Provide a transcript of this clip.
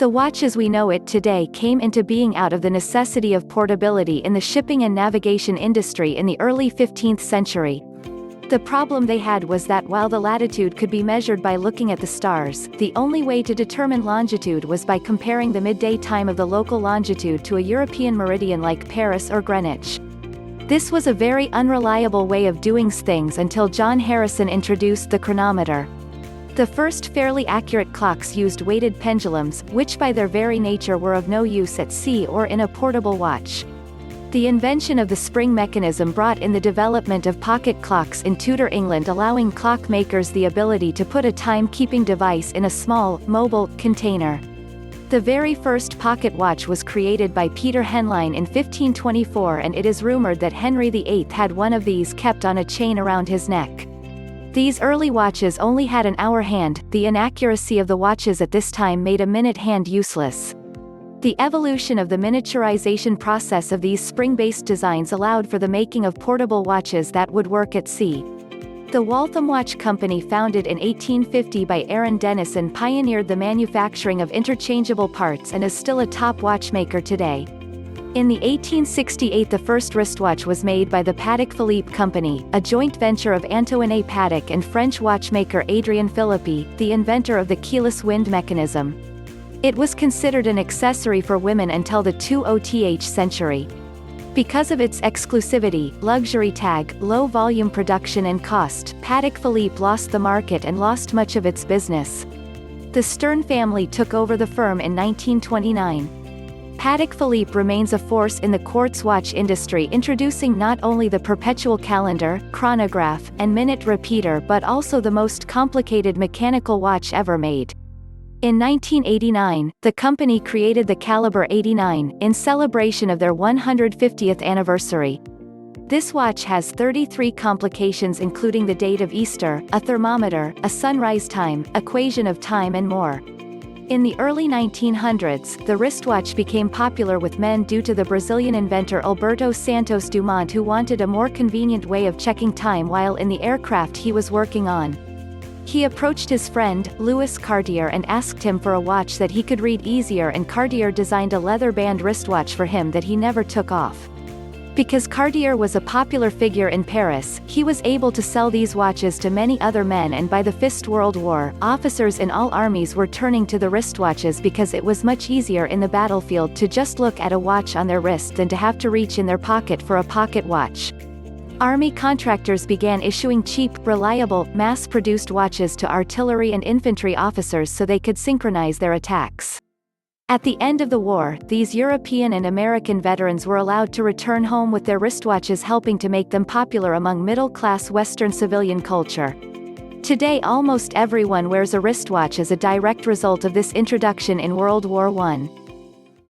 The watch as we know it today came into being out of the necessity of portability in the shipping and navigation industry in the early 15th century. The problem they had was that while the latitude could be measured by looking at the stars, the only way to determine longitude was by comparing the midday time of the local longitude to a European meridian like Paris or Greenwich. This was a very unreliable way of doing things until John Harrison introduced the chronometer. The first fairly accurate clocks used weighted pendulums, which by their very nature were of no use at sea or in a portable watch. The invention of the spring mechanism brought in the development of pocket clocks in Tudor England, allowing clockmakers the ability to put a time-keeping device in a small, mobile, container. The very first pocket watch was created by Peter Henlein in 1524, and it is rumored that Henry VIII had one of these kept on a chain around his neck. These early watches only had an hour hand. The inaccuracy of the watches at this time made a minute hand useless. The evolution of the miniaturization process of these spring-based designs allowed for the making of portable watches that would work at sea. The Waltham Watch Company, founded in 1850 by Aaron Dennison, pioneered the manufacturing of interchangeable parts and is still a top watchmaker today. In the 1868 the first wristwatch was made by the Patek Philippe Company, a joint venture of Antoine Patek and French watchmaker Adrien Philippi, the inventor of the keyless wind mechanism. It was considered an accessory for women until the 20th century. Because of its exclusivity, luxury tag, low volume production and cost, Patek Philippe lost the market and lost much of its business. The Stern family took over the firm in 1929. Patek Philippe remains a force in the quartz watch industry, introducing not only the perpetual calendar, chronograph, and minute repeater but also the most complicated mechanical watch ever made. In 1989, the company created the Caliber 89, in celebration of their 150th anniversary. This watch has 33 complications including the date of Easter, a thermometer, a sunrise time, equation of time and more. In the early 1900s, the wristwatch became popular with men due to the Brazilian inventor Alberto Santos Dumont, who wanted a more convenient way of checking time while in the aircraft he was working on. He approached his friend, Louis Cartier, and asked him for a watch that he could read easier, and Cartier designed a leather band wristwatch for him that he never took off. Because Cartier was a popular figure in Paris, he was able to sell these watches to many other men, and by the First World War, officers in all armies were turning to the wristwatches because it was much easier in the battlefield to just look at a watch on their wrist than to have to reach in their pocket for a pocket watch. Army contractors began issuing cheap, reliable, mass-produced watches to artillery and infantry officers so they could synchronize their attacks. At the end of the war, these European and American veterans were allowed to return home with their wristwatches, helping to make them popular among middle-class Western civilian culture. Today almost everyone wears a wristwatch as a direct result of this introduction in World War I.